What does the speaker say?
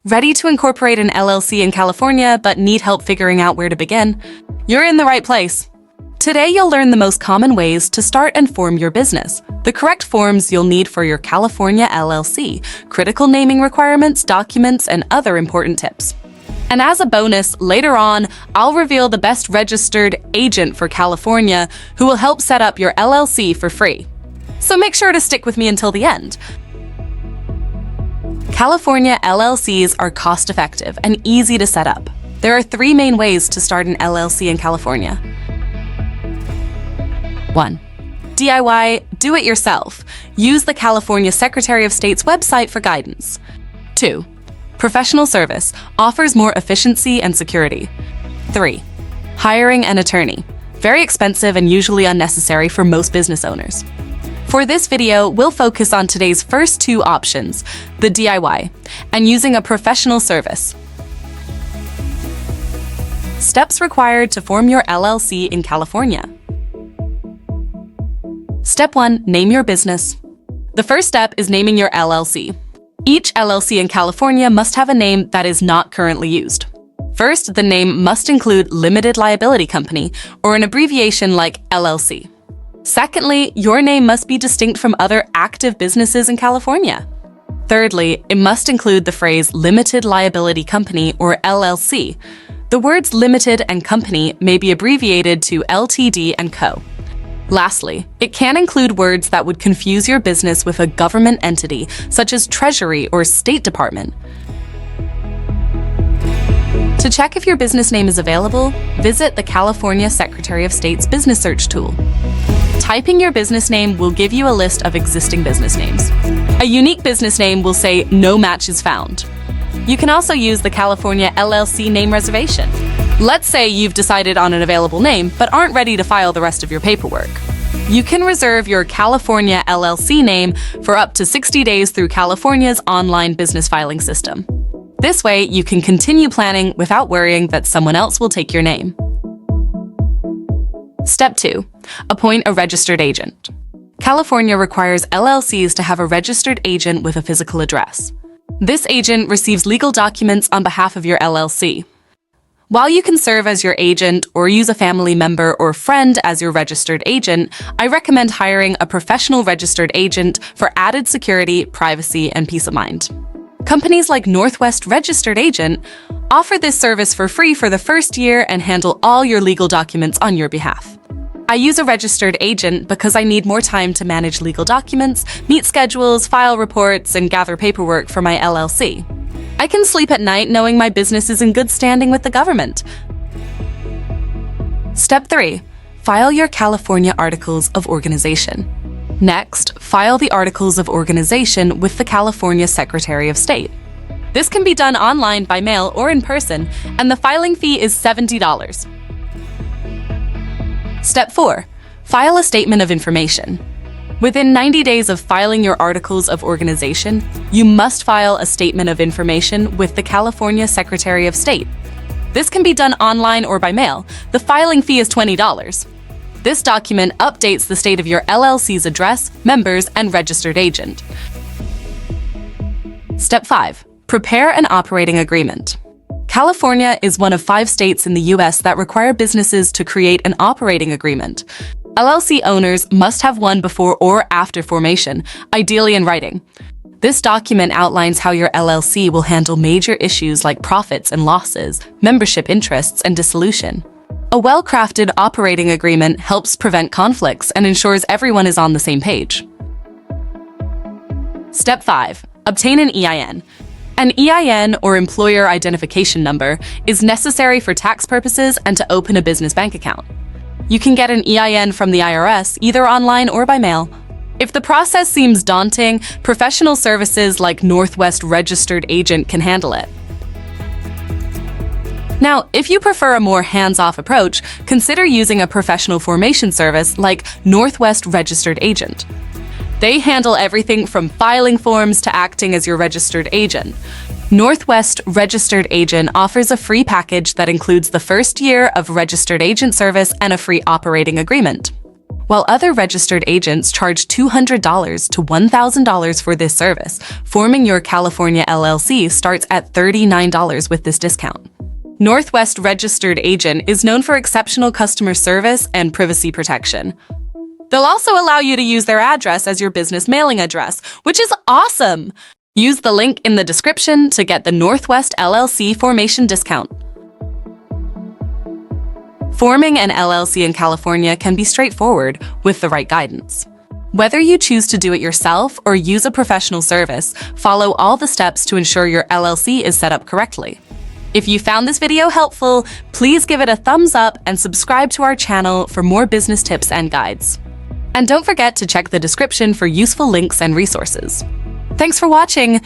Ready to incorporate an LLC in California but need help figuring out where to begin? You're in the right place. Today you'll learn the most common ways to start and form your business, the correct forms you'll need for your California LLC, critical naming requirements, documents, and other important tips. And as a bonus, later on, I'll reveal the best registered agent for California who will help set up your LLC for free. So make sure to stick with me until the end. California LLCs are cost-effective and easy to set up. There are 3 main ways to start an LLC in California. 1. DIY, do it yourself. Use the California Secretary of State's website for guidance. 2. Professional service, offers more efficiency and security. 3. Hiring an attorney, very expensive and usually unnecessary for most business owners. For this video, we'll focus on today's first 2 options, the DIY, and using a professional service. Steps required to form your LLC in California. Step 1, name your business. The first step is naming your LLC. Each LLC in California must have a name that is not currently used. First, the name must include Limited Liability Company, or an abbreviation like LLC. Secondly, your name must be distinct from other active businesses in California. Thirdly, it must include the phrase Limited Liability Company, or LLC. The words limited and company may be abbreviated to LTD and Co. Lastly, it can include words that would confuse your business with a government entity, such as Treasury or State Department. To check if your business name is available, visit the California Secretary of State's business search tool. Typing your business name will give you a list of existing business names. A unique business name will say no matches found. You can also use the California LLC name reservation. Let's say you've decided on an available name but aren't ready to file the rest of your paperwork. You can reserve your California LLC name for up to 60 days through California's online business filing system. This way, you can continue planning without worrying that someone else will take your name. Step 2. Appoint a registered agent. California requires LLCs to have a registered agent with a physical address. This agent receives legal documents on behalf of your LLC. While you can serve as your agent or use a family member or friend as your registered agent, I recommend hiring a professional registered agent for added security, privacy, and peace of mind. Companies like Northwest Registered Agent offer this service for free for the first year and handle all your legal documents on your behalf. I use a registered agent because I need more time to manage legal documents, meet schedules, file reports, and gather paperwork for my LLC. I can sleep at night knowing my business is in good standing with the government. Step 3. File your California Articles of Organization. Next, file the Articles of Organization with the California Secretary of State. This can be done online, by mail, or in person, and the filing fee is $70. Step 4. File a Statement of Information. Within 90 days of filing your Articles of Organization, you must file a Statement of Information with the California Secretary of State. This can be done online or by mail. The filing fee is $20. This document updates the state of your LLC's address, members, and registered agent. Step 5. Prepare an operating agreement. California is one of 5 states in the U.S. that require businesses to create an operating agreement. LLC owners must have one before or after formation, ideally in writing. This document outlines how your LLC will handle major issues like profits and losses, membership interests, and dissolution. A well-crafted operating agreement helps prevent conflicts and ensures everyone is on the same page. Step 5. Obtain an EIN. An EIN, or Employer Identification Number, is necessary for tax purposes and to open a business bank account. You can get an EIN from the IRS either online or by mail. If the process seems daunting, professional services like Northwest Registered Agent can handle it. Now, if you prefer a more hands-off approach, consider using a professional formation service like Northwest Registered Agent. They handle everything from filing forms to acting as your registered agent. Northwest Registered Agent offers a free package that includes the first year of registered agent service and a free operating agreement. While other registered agents charge $200 to $1,000 for this service, forming your California LLC starts at $39 with this discount. Northwest Registered Agent is known for exceptional customer service and privacy protection. They'll also allow you to use their address as your business mailing address, which is awesome! Use the link in the description to get the Northwest LLC formation discount. Forming an LLC in California can be straightforward with the right guidance. Whether you choose to do it yourself or use a professional service, follow all the steps to ensure your LLC is set up correctly. If you found this video helpful, please give it a thumbs up and subscribe to our channel for more business tips and guides. And don't forget to check the description for useful links and resources. Thanks for watching!